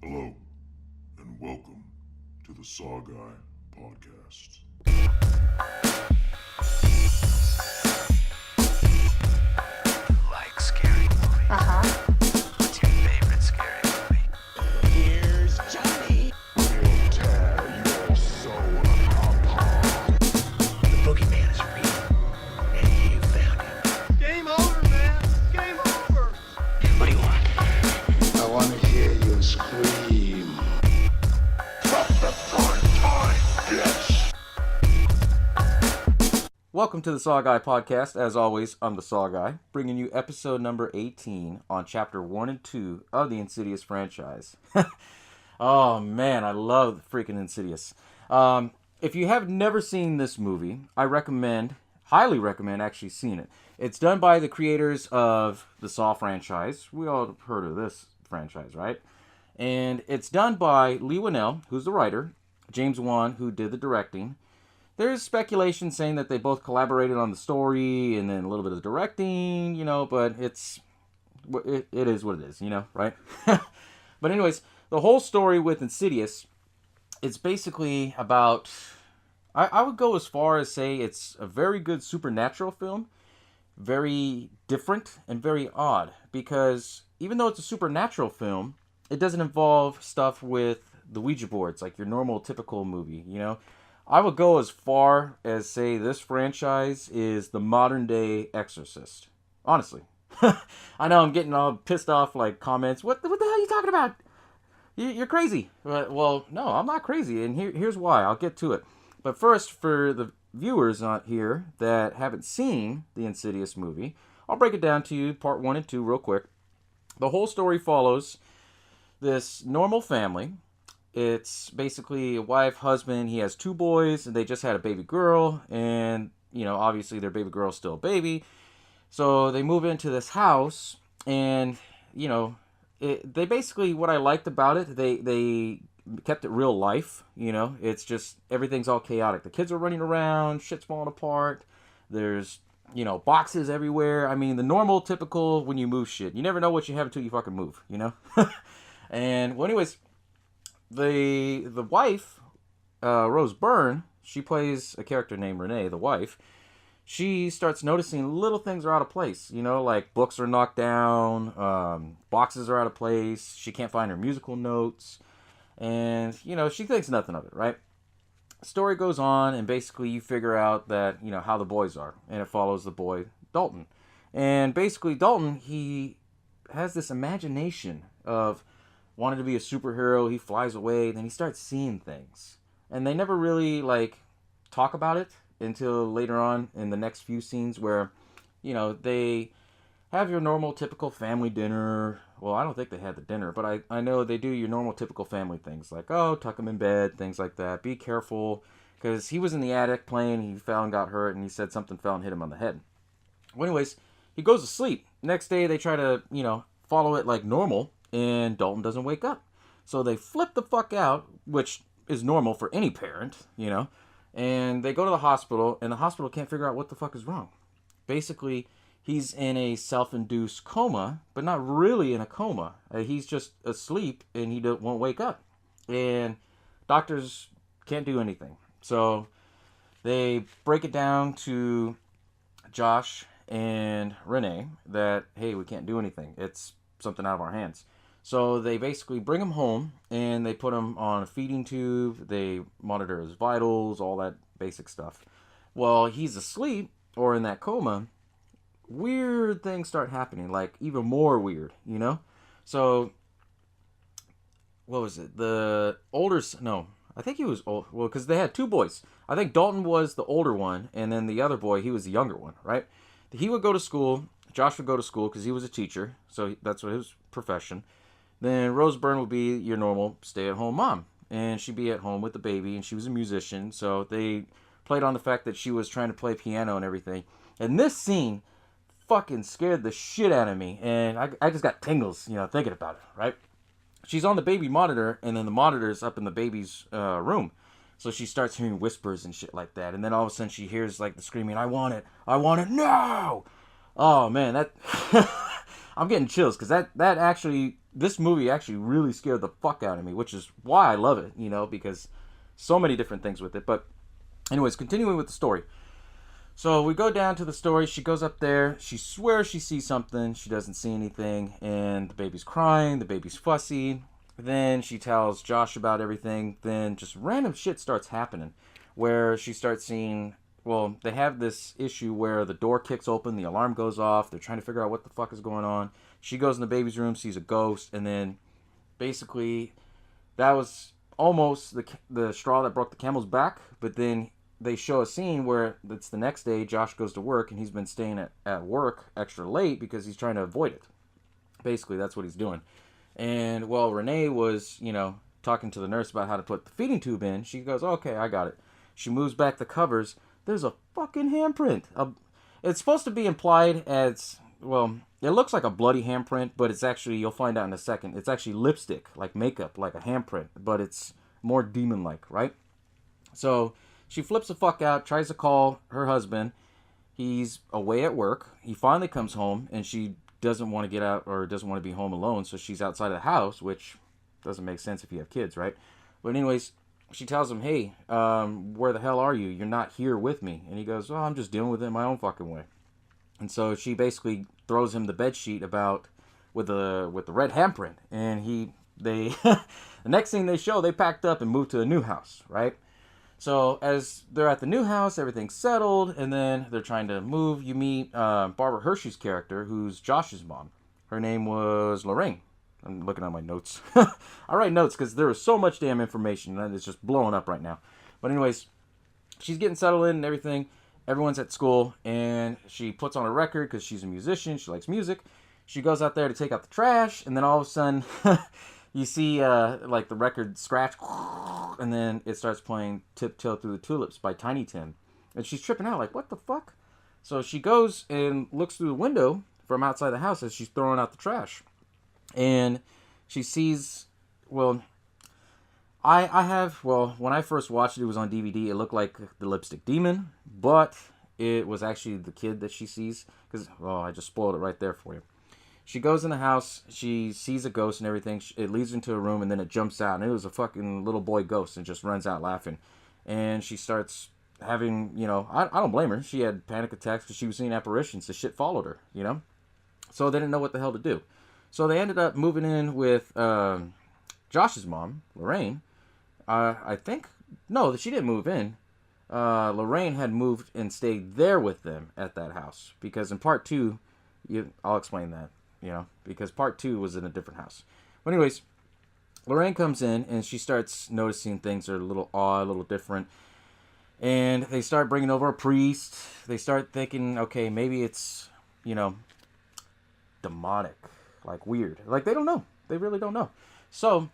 Hello, and welcome to the SaWGuy podcast. Like scary movies. What's your favorite scary movie? Here's Johnny. We'll tear your soul apart. The boogeyman is real, and you found him. Game over, man. Game over. What do you want? I want to hear you scream. From the front time, bitch! Welcome to the SaWGuy podcast. As always, I'm the SaWGuy, bringing you episode number 18 on chapter 1 and 2 of the Insidious franchise. Oh man, I love freaking Insidious. If you have never seen this movie, I highly recommend actually seeing it. It's done by the creators of the Saw franchise. We all have heard of this franchise, right? And it's done by Leigh Whannell, who's the writer, James Wan, who did the directing. There's speculation saying that they both collaborated on the story and then a little bit of directing, but it is what it is, right? But anyways, the whole story with Insidious, it's basically about, I would go as far as say it's a very good supernatural film, very different and very odd, because even though it's a supernatural film, it doesn't involve stuff with the Ouija boards like your normal typical movie, I would go as far as say this franchise is the modern day Exorcist. Honestly. I know I'm getting all pissed off like comments. What the hell are you talking about? You're crazy. Well, no, I'm not crazy. And here's why. I'll get to it. But first, for the viewers out here that haven't seen the Insidious movie, I'll break it down to you, part 1 and 2, real quick. The whole story follows this normal family. It's basically a wife, husband. He has 2 boys, and they just had a baby girl. And, obviously their baby girl's still a baby. So they move into this house, and, they basically, what I liked about it, they kept it real life. It's just, everything's all chaotic. The kids are running around, shit's falling apart. There's, boxes everywhere. I mean, the normal, typical when you move shit. You never know what you have until you fucking move, And, well, anyways, the wife, Rose Byrne, she plays a character named Renee, the wife. She starts noticing little things are out of place, like books are knocked down, boxes are out of place, she can't find her musical notes, and, she thinks nothing of it, right? Story goes on, and basically you figure out that, how the boys are, and it follows the boy, Dalton. And basically Dalton, he has this imagination of wanted to be a superhero. He flies away, then he starts seeing things, and they never really talk about it until later on in the next few scenes where they have your normal typical family dinner. Well, I don't think they had the dinner, but I know they do your normal typical family things like, tuck him in bed, things like that, be careful, because he was in the attic playing, he fell and got hurt, and he said something fell and hit him on the head. Well, anyways, he goes to sleep. Next day they try to follow it like normal, and Dalton doesn't wake up. So they flip the fuck out, which is normal for any parent, and they go to the hospital, and the hospital can't figure out what the fuck is wrong. Basically, he's in a self-induced coma, but not really in a coma. He's just asleep, and he won't wake up. And doctors can't do anything. So they break it down to Josh and Renee that, hey, we can't do anything. It's something out of our hands. So they basically bring him home, and they put him on a feeding tube. They monitor his vitals, all that basic stuff. Well, he's asleep or in that coma, weird things start happening, like even more weird, So, what was it? The older, no, I think he was old. Well, because they had 2 boys. I think Dalton was the older one, and then the other boy, he was the younger one, right? He would go to school. Josh would go to school because he was a teacher, so that's what his profession. Then Rose Byrne would be your normal stay-at-home mom, and she'd be at home with the baby, and she was a musician, so they played on the fact that she was trying to play piano and everything. And this scene fucking scared the shit out of me, and I just got tingles, thinking about it, right? She's on the baby monitor, and then the monitor's up in the baby's room. So she starts hearing whispers and shit like that, and then all of a sudden she hears the screaming, I want it, no! Oh man, that I'm getting chills because that actually, this movie actually really scared the fuck out of me, which is why I love it, you know, because so many different things with it. But anyways, continuing with the story. So we go down to the story. She goes up there. She swears she sees something. She doesn't see anything. And the baby's crying. The baby's fussy. Then she tells Josh about everything. Then just random shit starts happening. Where she starts seeing... Well, they have this issue where the door kicks open. The alarm goes off. They're trying to figure out what the fuck is going on. She goes in the baby's room. Sees a ghost. And then basically that was almost the straw that broke the camel's back. But then... they show a scene where it's the next day. Josh goes to work and he's been staying at work extra late because he's trying to avoid it. Basically, that's what he's doing. And while Renee was, you know, talking to the nurse about how to put the feeding tube in, she goes, okay, I got it. She moves back the covers. There's a fucking handprint. It's supposed to be implied as, well, it looks like a bloody handprint, but it's actually, you'll find out in a second, it's actually lipstick, like makeup, like a handprint, but it's more demon-like, right? So... she flips the fuck out, tries to call her husband. He's away at work. He finally comes home, and she doesn't want to get out or doesn't want to be home alone, so she's outside of the house, which doesn't make sense if you have kids, right? But anyways, she tells him, hey, where the hell are you? You're not here with me. And he goes, well, I'm just dealing with it my own fucking way. And so she basically throws him the bed sheet with the red handprint. And they the next thing they show, they packed up and moved to a new house, right? So as they're at the new house, everything's settled, and then they're trying to move. You meet Barbara Hershey's character, who's Josh's mom. Her name was Lorraine. I'm looking at my notes. I write notes because there is so much damn information, and it's just blowing up right now. But anyways, she's getting settled in and everything. Everyone's at school, and she puts on a record because she's a musician. She likes music. She goes out there to take out the trash, and then all of a sudden... you see, like, the record scratch, and then it starts playing Tiptoe Through the Tulips by Tiny Tim. And she's tripping out, like, what the fuck? So she goes and looks through the window from outside the house as she's throwing out the trash. And she sees, well, when I first watched it, it was on DVD. It looked like the Lipstick Demon, but it was actually the kid that she sees. Because, I just spoiled it right there for you. She goes in the house, she sees a ghost and everything, it leads into a room, and then it jumps out, and it was a fucking little boy ghost, and just runs out laughing. And she starts having, you know, I don't blame her, she had panic attacks because she was seeing apparitions, the shit followed her, you know? So they didn't know what the hell to do. So they ended up moving in with Josh's mom, Lorraine. I think, no, she didn't move in. Lorraine had moved and stayed there with them at that house, because in part 2, I'll explain that. You know, because part 2 was in a different house. But anyways, Lorraine comes in and she starts noticing things are a little odd, a little different. And they start bringing over a priest. They start thinking, okay, maybe it's, you know, demonic, like weird. Like they don't know. They really don't know. So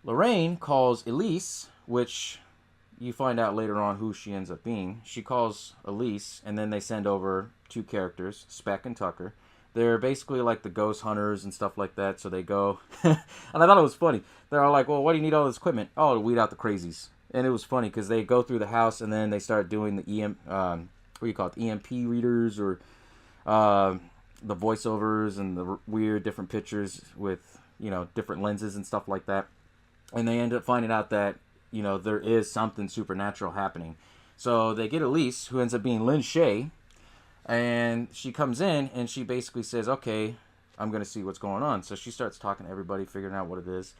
Lorraine calls Elise, which you find out later on who she ends up being. She calls Elise, and then they send over 2 characters, Speck and Tucker. They're basically like the ghost hunters and stuff like that. So they go, and I thought it was funny. They're all like, well, why do you need all this equipment? Oh, to weed out the crazies. And it was funny because they go through the house and then they start doing the EMP readers, or the voiceovers and the weird different pictures with, you know, different lenses and stuff like that. And they end up finding out that, you know, there is something supernatural happening. So they get Elise, who ends up being Lynn Shay. And she comes in and she basically says, okay, I'm going to see what's going on. So she starts talking to everybody, figuring out what it is.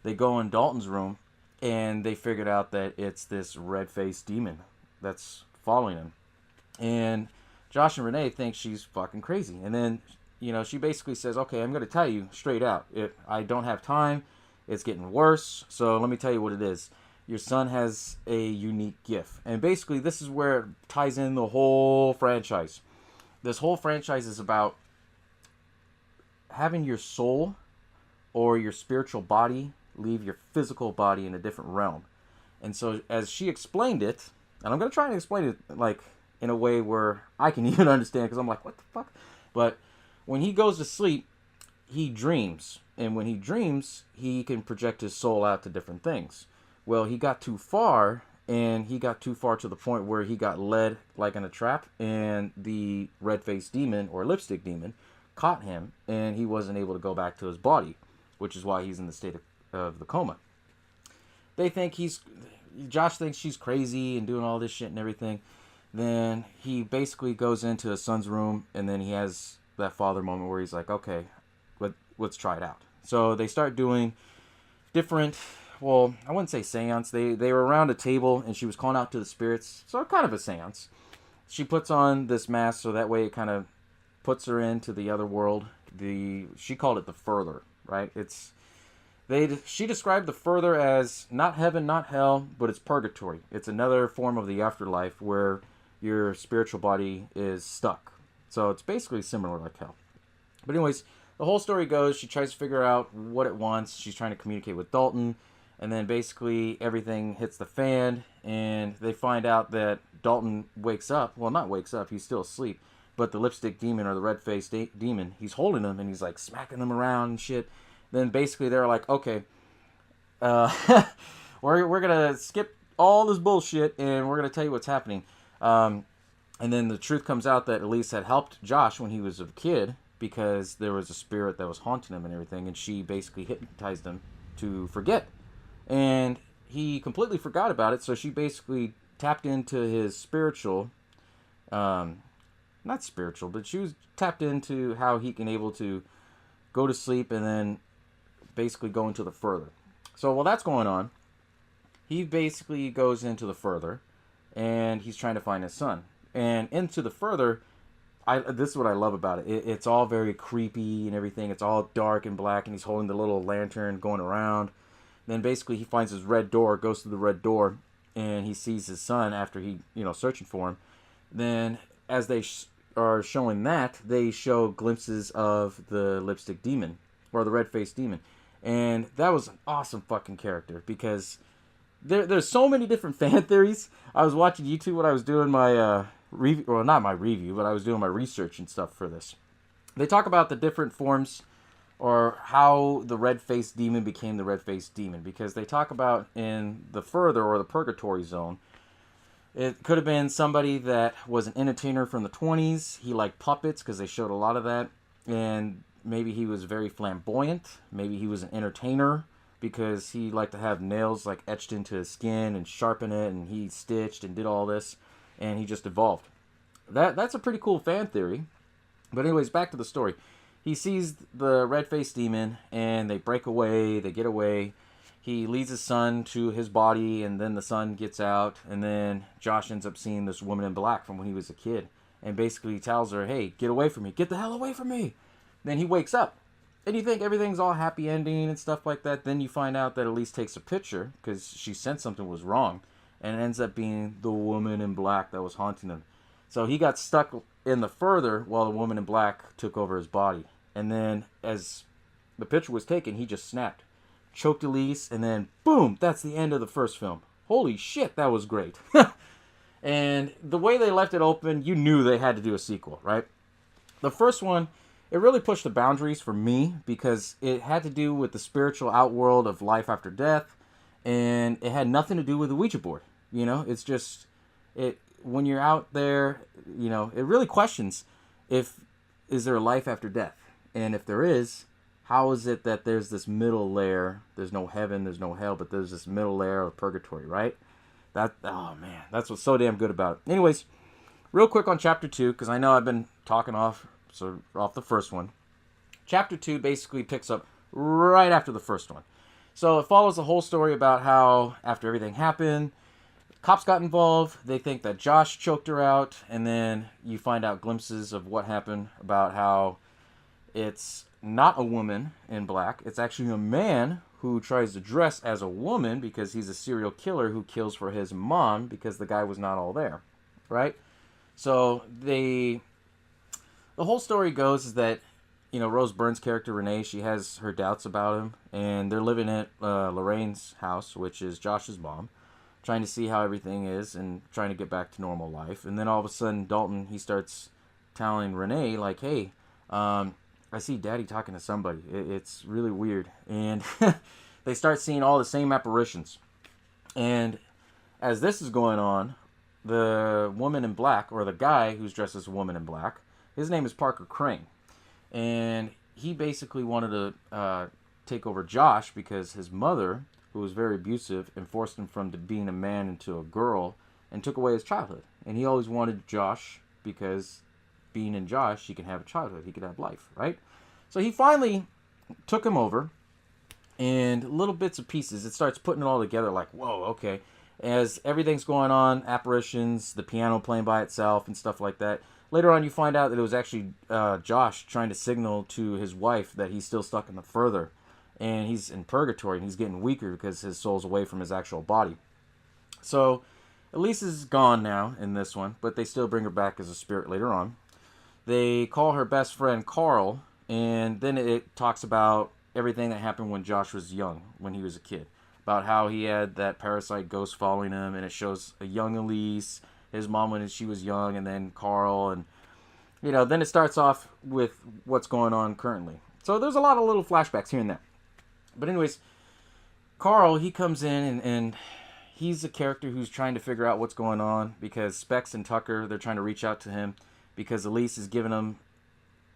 They go in Dalton's room and they figured out that it's this red-faced demon that's following him. And Josh and Renee think she's fucking crazy. And then, you know, she basically says, okay, I'm going to tell you straight out. I don't have time. It's getting worse. So let me tell you what it is. Your son has a unique gift. And basically this is where it ties in the whole franchise. This whole franchise is about having your soul or your spiritual body leave your physical body in a different realm. And so as she explained it, and I'm going to try and explain it like in a way where I can even understand, because I'm like, what the fuck? But when he goes to sleep, he dreams. And when he dreams, he can project his soul out to different things. Well, he got too far, and he got too far to the point where he got led like in a trap, and the red-faced demon or lipstick demon caught him, and he wasn't able to go back to his body, which is why he's in the state of the coma. Josh thinks she's crazy and doing all this shit and everything. Then he basically goes into his son's room, and then he has that father moment where he's like, okay, let's try it out. So they start doing different, well, I wouldn't say seance. They were around a table, and she was calling out to the spirits. So kind of a seance. She puts on this mask so that way it kind of puts her into the other world. She called it the further, right? She described the further as not heaven, not hell, but it's purgatory. It's another form of the afterlife where your spiritual body is stuck. So it's basically similar like hell. But anyways, the whole story goes, she tries to figure out what it wants. She's trying to communicate with Dalton. And then basically everything hits the fan. And they find out that Dalton wakes up. Well, not wakes up. He's still asleep. But the lipstick demon, or the red-faced demon, he's holding him. And he's like smacking them around and shit. Then basically they're like, okay, we're going to skip all this bullshit. And we're going to tell you what's happening. And then the truth comes out that Elise had helped Josh when he was a kid, because there was a spirit that was haunting him and everything, and she basically hypnotized him to forget. And he completely forgot about it, so she basically tapped into his spiritual, not spiritual, but she was tapped into how he can able to go to sleep and then basically go into the further. So while that's going on, he basically goes into the further, and he's trying to find his son. And into the further, this is what I love about it. It's all very creepy and everything. It's all dark and black, and he's holding the little lantern going around. Then basically he finds his red door, goes to the red door, and he sees his son after he, searching for him. Then as they are showing that, they show glimpses of the lipstick demon, or the red-faced demon. And that was an awesome fucking character, because there's so many different fan theories. I was watching YouTube when I was doing my review, well, not my review, but I was doing my research and stuff for this. They talk about the different forms, or how the red-faced demon became the red-faced demon, because they talk about in the further, or the purgatory zone, it could have been somebody that was an entertainer from the 20s. He liked puppets, because they showed a lot of that. And maybe he was very flamboyant. Maybe he was an entertainer, because he liked to have nails like etched into his skin and sharpen it, and he stitched and did all this, and he just evolved. That's a pretty cool fan theory. But anyways, back to the story. He sees the red-faced demon, and they break away, they get away. He leads his son to his body, and then the son gets out, and then Josh ends up seeing this woman in black from when he was a kid, and basically tells her, hey, get away from me, get the hell away from me. Then he wakes up, and you think everything's all happy ending and stuff like that. Then you find out that Elise takes a picture, because she sensed something was wrong, and it ends up being the woman in black that was haunting him. So he got stuck in the further while the woman in black took over his body. And then as the picture was taken, he just snapped. Choked Elise, and then boom, that's the end of the first film. Holy shit, that was great. And the way they left it open, you knew they had to do a sequel, right? The first one, it really pushed the boundaries for me, because it had to do with the spiritual outworld of life after death, and it had nothing to do with the Ouija board. It's just, when you're out there, it really questions is there a life after death? And if there is, how is it that there's this middle layer? There's no heaven, there's no hell, but there's this middle layer of purgatory, right? Oh man, that's what's so damn good about it. Anyways, real quick on chapter 2, because I know I've been talking off the first one. Chapter 2 basically picks up right after the first one. So it follows the whole story about how after everything happened, cops got involved. They think that Josh choked her out, and then you find out glimpses of what happened, about how it's not a woman in black. It's actually a man who tries to dress as a woman, because he's a serial killer who kills for his mom because the guy was not all there, right? So the whole story goes is that, Rose Byrne's character, Renee, she has her doubts about him, and they're living at Lorraine's house, which is Josh's mom, trying to see how everything is and trying to get back to normal life. And then all of a sudden, Dalton, he starts telling Renee, like, hey, I see Daddy talking to somebody. It's really weird. And they start seeing all the same apparitions. And as this is going on, the woman in black, or the guy who's dressed as a woman in black, his name is Parker Crane. and he basically wanted to take over Josh because his mother, who was very abusive, and forced him from being a man into a girl and took away his childhood. And he always wanted Josh because being in Josh, he can have a childhood, he could have life, right? So he finally took him over, and little bits and pieces, it starts putting it all together like, whoa, okay. As everything's going on, apparitions, the piano playing by itself and stuff like that. Later on, you find out that it was actually Josh trying to signal to his wife that he's still stuck in the further. And he's in purgatory, and he's getting weaker because his soul's away from his actual body. So, Elise is gone now in this one, but they still bring her back as a spirit later on. They call her best friend Carl, and then it talks about everything that happened when Josh was young, when he was a kid. About how he had that parasite ghost following him, and it shows a young Elise, his mom when she was young, and then Carl, and then it starts off with what's going on currently. So there's a lot of little flashbacks here and there. But anyways, Carl, he comes in, and he's a character who's trying to figure out what's going on because Specs and Tucker, they're trying to reach out to him because Elise is giving him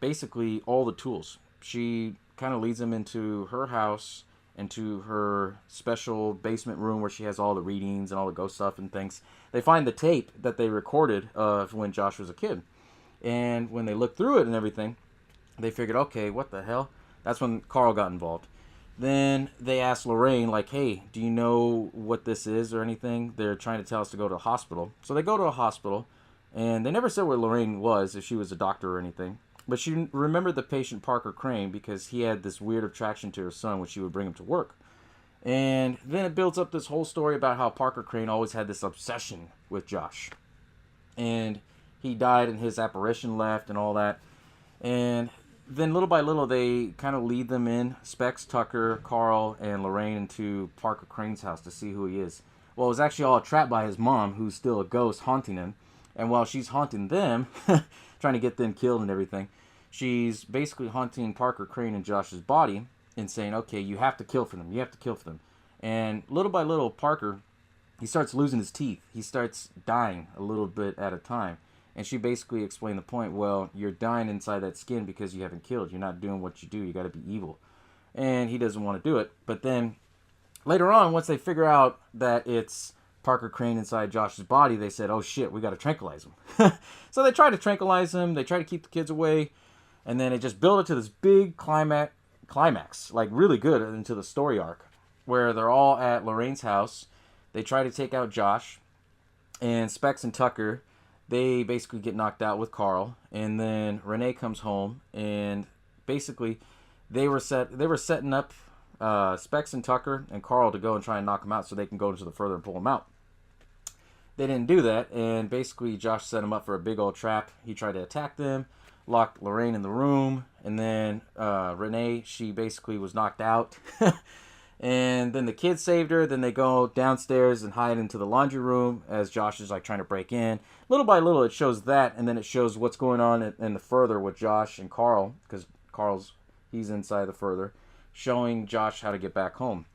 basically all the tools. She kind of leads him into her house, into her special basement room where she has all the readings and all the ghost stuff and things. They find the tape that they recorded of when Josh was a kid. And when they looked through it and everything, they figured, okay, what the hell? That's when Carl got involved. Then they asked Lorraine, like, hey, do you know what this is or anything? They're trying to tell us to go to a hospital. So they go to a hospital, and they never said where Lorraine was, if she was a doctor or anything. But she remembered the patient Parker Crane because he had this weird attraction to her son when she would bring him to work. And then it builds up this whole story about how Parker Crane always had this obsession with Josh. And he died and his apparition left and all that. And then little by little, they kind of lead them in, Specs, Tucker, Carl, and Lorraine, into Parker Crane's house to see who he is. Well, it was actually all trapped by his mom, who's still a ghost haunting him. And while she's haunting them, trying to get them killed and everything, she's basically haunting Parker Crane and Josh's body and saying, okay, you have to kill for them. You have to kill for them. And little by little, Parker, he starts losing his teeth. He starts dying a little bit at a time. And she basically explained the point, well, you're dying inside that skin because you haven't killed. You're not doing what you do. You got to be evil. And he doesn't want to do it. But then later on, once they figure out that it's Parker Crane inside Josh's body, they said, oh shit, we got to tranquilize him. So they try to tranquilize him. They try to keep the kids away. And then it just built it to this big climax, like really good into the story arc, where they're all at Lorraine's house. They try to take out Josh, and Specs and Tucker, they basically get knocked out with Carl, and then Renee comes home, and basically they were setting up Specs and Tucker and Carl to go and try and knock him out so they can go into the further and pull him out. They didn't do that, and basically Josh set him up for a big old trap. He tried to attack them, locked Lorraine in the room, and then Renee, she basically was knocked out. And then the kids saved her. Then they go downstairs and hide into the laundry room as Josh is like trying to break in. Little by little, it shows that, and then it shows what's going on in the further with Josh and Carl, because he's inside the further, showing Josh how to get back home.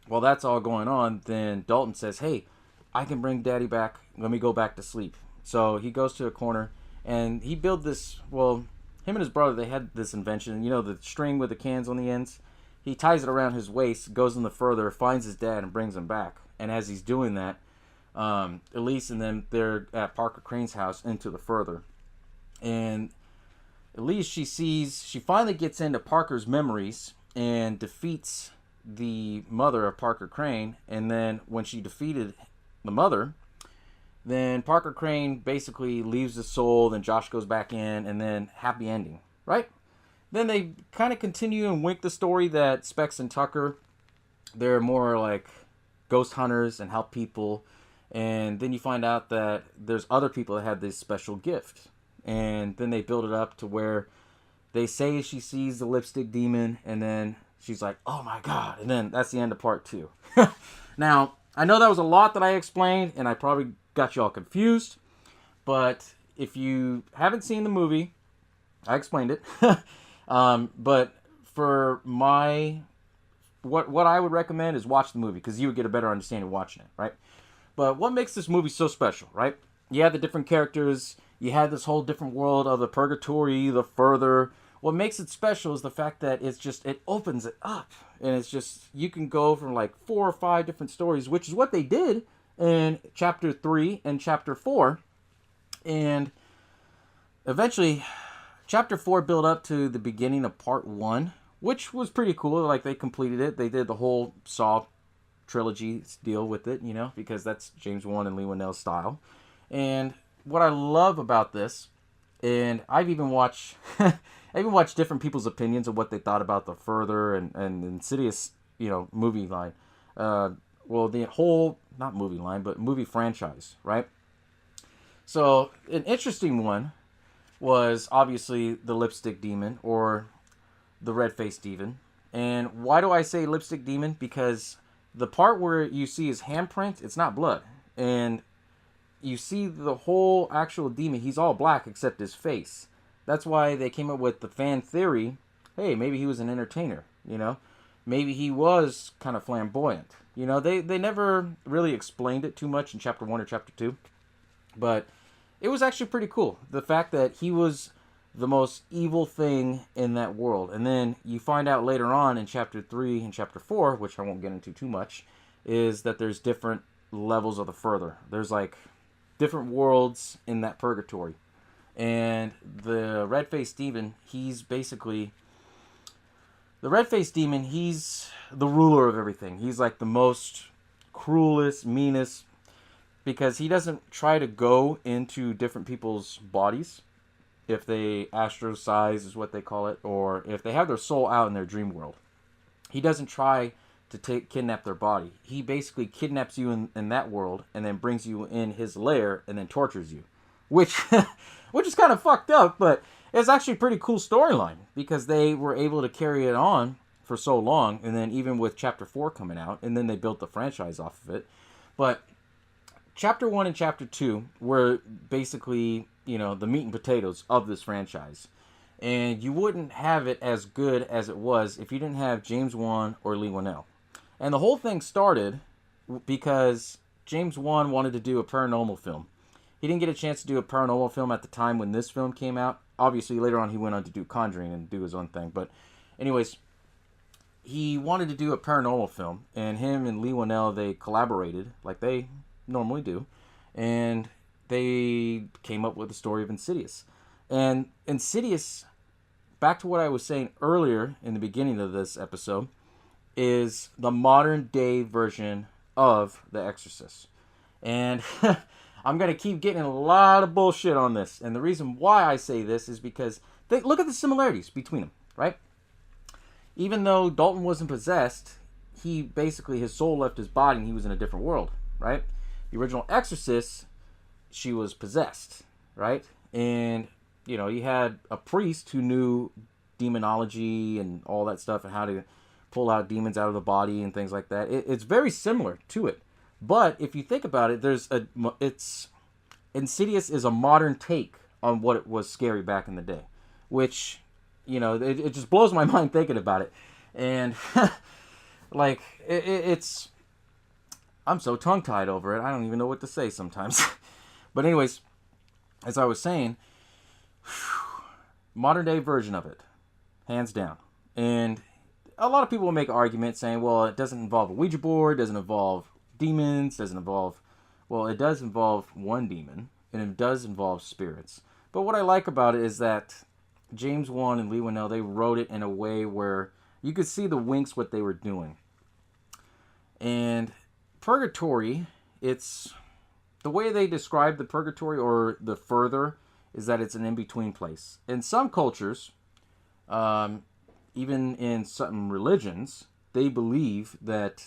While that's all going on, then Dalton says, hey, I can bring Daddy back. Let me go back to sleep. So he goes to a corner, and he built this, well, him and his brother, they had this invention, the string with the cans on the ends. He ties it around his waist, goes in the further, finds his dad, and brings him back. And as he's doing that, Elise and them, they're at Parker Crane's house into the further. And Elise, she finally gets into Parker's memories and defeats the mother of Parker Crane. And then when she defeated the mother, then Parker Crane basically leaves the soul, then Josh goes back in, and then happy ending, right? Then they kind of continue and wink the story that Specs and Tucker, they're more like ghost hunters and help people. And then you find out that there's other people that have this special gift. And then they build it up to where they say she sees the lipstick demon, and then she's like, oh my God. And then that's the end of part 2. Now, I know that was a lot that I explained, and I probably got you all confused. But if you haven't seen the movie, I explained it. But for what I would recommend is watch the movie, because you would get a better understanding watching it, right? But what makes this movie so special, right? You have the different characters. You had this whole different world of the purgatory, the further, what makes it special is the fact that it opens it up, and it's just, you can go from like 4 or 5 different stories, which is what they did in chapter 3 and chapter 4. And eventually chapter 4 built up to the beginning of part 1, which was pretty cool. Like, they completed it. They did the whole Saw trilogy deal with it, because that's James Wan and Lee Winnell's style. And what I love about this, and I've even watched different people's opinions of what they thought about the Further and Insidious, movie line. The whole, not movie line, but movie franchise, right? So an interesting one was obviously the lipstick demon, or the red-faced demon. And why do I say lipstick demon? Because the part where you see his handprint, it's not blood. And you see the whole actual demon, he's all black except his face. That's why they came up with the fan theory, hey, maybe he was an entertainer, Maybe he was kind of flamboyant. They never really explained it too much in chapter 1 or chapter 2. But it was actually pretty cool. The fact that he was the most evil thing in that world. And then you find out later on in chapter 3 and chapter 4, which I won't get into too much, is that there's different levels of the Further. There's like different worlds in that purgatory. And the red-faced demon, he's basically... The red-faced demon, he's the ruler of everything. He's like the most cruelest, meanest, because he doesn't try to go into different people's bodies. If they astrosize is what they call it, or if they have their soul out in their dream world. He doesn't try to kidnap their body. He basically kidnaps you in that world and then brings you in his lair and then tortures you. Which is kind of fucked up, but it's actually a pretty cool storyline because they were able to carry it on for so long, and then even with chapter 4 coming out, and then they built the franchise off of it. But chapter 1 and chapter 2 were basically, the meat and potatoes of this franchise. And you wouldn't have it as good as it was if you didn't have James Wan or Lee Winnell. And the whole thing started because James Wan wanted to do a paranormal film. He didn't get a chance to do a paranormal film at the time when this film came out. Obviously, later on, he went on to do Conjuring and do his own thing. But anyways, he wanted to do a paranormal film. And him and Lee Winnell, they collaborated like they normally do. And they came up with the story of Insidious. And Insidious, back to what I was saying earlier in the beginning of this episode, is the modern day version of The Exorcist. And I'm going to keep getting a lot of bullshit on this. And the reason why I say this is because look at the similarities between them, right? Even though Dalton wasn't possessed, his soul left his body and he was in a different world, right? The original Exorcist, she was possessed, right? And, you had a priest who knew demonology and all that stuff and how to pull out demons out of the body and things like that. It's very similar to it. But if you think about it, Insidious is a modern take on what it was scary back in the day, which, it just blows my mind thinking about it. And like, it's, I'm so tongue-tied over it, I don't even know what to say sometimes. But anyways, as I was saying, modern day version of it, hands down. And a lot of people will make arguments saying, well, it doesn't involve a Ouija board, doesn't involve demons, doesn't involve... Well, it does involve one demon, and it does involve spirits. But what I like about it is that James Wan and Lee Winnell, they wrote it in a way where you could see the winks what they were doing. And purgatory, it's... The way they describe the purgatory or the Further is that it's an in-between place. In some cultures, even in certain religions, they believe that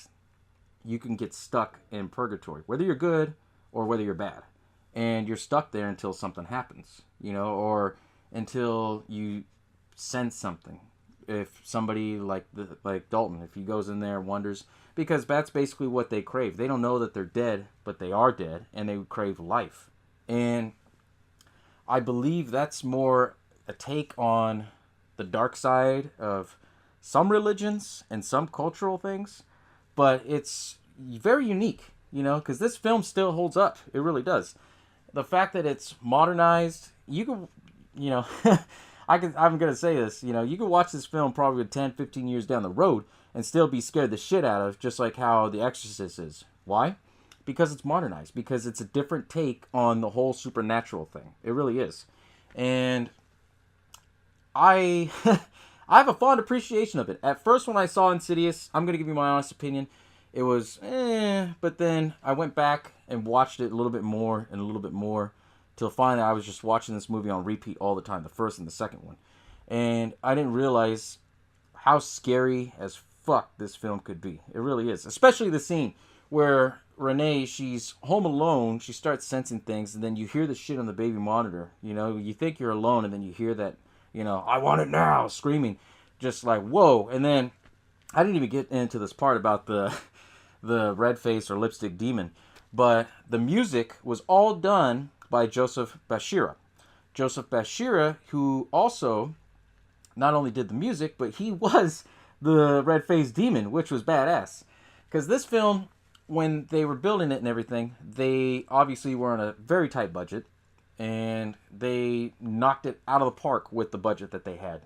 you can get stuck in purgatory, whether you're good or whether you're bad. And you're stuck there until something happens, or until you sense something. If somebody like Dalton, if he goes in there and wonders, because that's basically what they crave. They don't know that they're dead, but they are dead, and they crave life. And I believe that's more a take on the dark side of some religions and some cultural things, but it's very unique, because this film still holds up. It really does. The fact that it's modernized, you can, I'm going to say this, you know, you can watch this film probably 10, 15 years down the road and still be scared the shit out of, just like how The Exorcist is. Why? Because it's modernized. Because it's a different take on the whole supernatural thing. It really is. And I I have a fond appreciation of it. At first, when I saw Insidious, I'm going to give you my honest opinion, it was but then I went back and watched it a little bit more and a little bit more till finally I was just watching this movie on repeat all the time, the first and the second one. And I didn't realize how scary as fuck this film could be. It really is. Especially the scene where Renee, she's home alone, she starts sensing things, and then you hear the shit on the baby monitor. You know, you think you're alone, and then you hear that, you know, I want it now, screaming. Just like, whoa. And then, I didn't even get into this part about the red face or lipstick demon, but the music was all done by Joseph Bashira. Joseph Bashira, who also not only did the music, but he was the red face demon, which was badass. Because this film, when they were building it and everything, they obviously were on a very tight budget, and they knocked it out of the park with the budget that they had.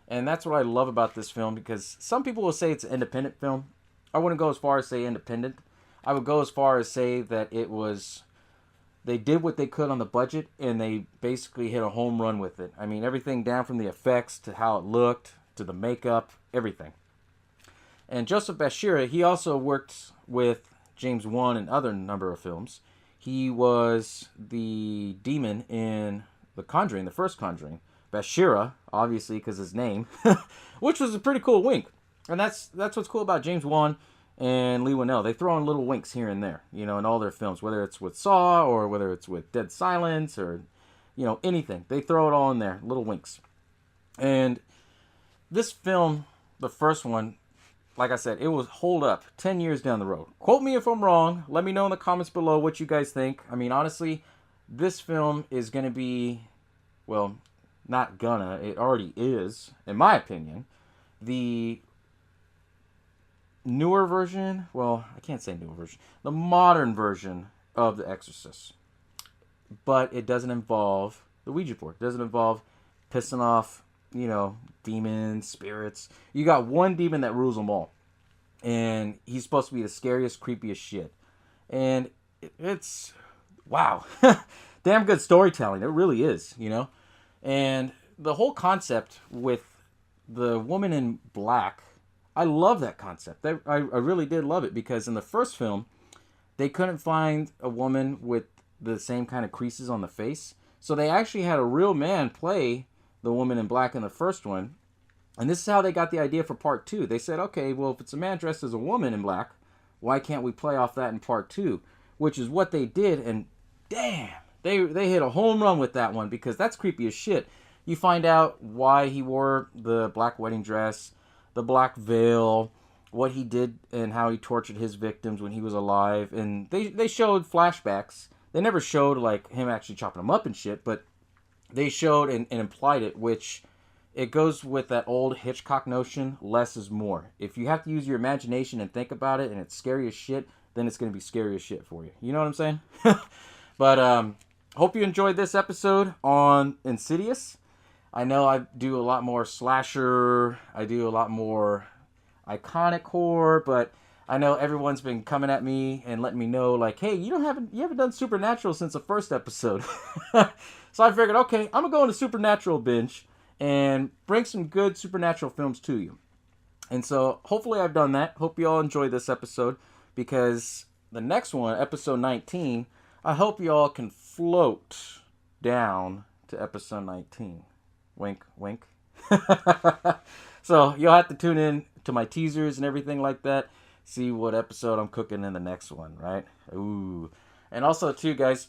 And that's what I love about this film, because some people will say it's an independent film. I wouldn't go as far as say independent. I would go as far as say that it was, they did what they could on the budget, and they basically hit a home run with it. I mean, everything down from the effects to how it looked, to the makeup, everything. And Joseph Bashira, he also worked with James Wan and other number of films. He was the demon in The Conjuring, the first Conjuring. Bashira, obviously, because his name, which was a pretty cool wink. And that's what's cool about James Wan and Lee Winnell. They throw in little winks here and there, you know, in all their films, whether it's with Saw or whether it's with Dead Silence or, you know, anything. They throw it all in there, little winks. And this film, the first one, like I said, it will hold up 10 years down the road. Quote me if I'm wrong. Let me know in the comments below what you guys think. I mean, honestly, this film is going to be, well, not gonna, it already is, in my opinion, the newer version, well, I can't say newer version, the modern version of The Exorcist. But it doesn't involve the Ouija board. It doesn't involve pissing off, you know, demons, spirits. You got one demon that rules them all. And he's supposed to be the scariest, creepiest shit. And it's, wow. Damn good storytelling. It really is, you know. And the whole concept with the woman in black, I love that concept. I really did love it, because in the first film, they couldn't find a woman with the same kind of creases on the face. So they actually had a real man play the woman in black in the first one. And this is how they got the idea for part 2. They said, okay, well, if it's a man dressed as a woman in black, why can't we play off that in part 2? Which is what they did, and damn, they hit a home run with that one, because that's creepy as shit. You find out why he wore the black wedding dress, the black veil, what he did and how he tortured his victims when he was alive. And they showed flashbacks. They never showed like him actually chopping them up and shit, but they showed and implied it, which it goes with that old Hitchcock notion, less is more. If you have to use your imagination and think about it and it's scary as shit, then it's going to be scary as shit for you. You know what I'm saying? But hope you enjoyed this episode on Insidious. I know I do a lot more slasher, I do a lot more iconic horror, but I know everyone's been coming at me and letting me know, like, hey, you haven't done Supernatural since the first episode. So I figured, okay, I'm going to go on a Supernatural binge and bring some good Supernatural films to you. And so hopefully I've done that. Hope you all enjoyed this episode, because the next one, episode 19, I hope you all can float down to episode 19. Wink, wink. So you'll have to tune in to my teasers and everything like that. See what episode I'm cooking in the next one, right? Ooh. And also, too, guys,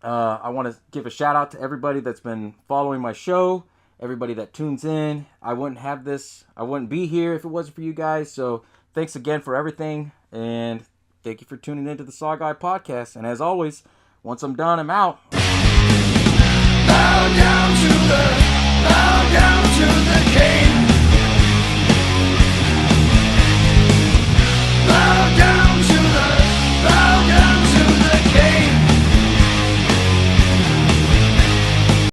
I want to give a shout out to everybody that's been following my show, everybody that tunes in. I wouldn't have this, I wouldn't be here if it wasn't for you guys. So thanks again for everything. And thank you for tuning into the SaWGuy podcast. And as always, once I'm done, I'm out. Bow down to the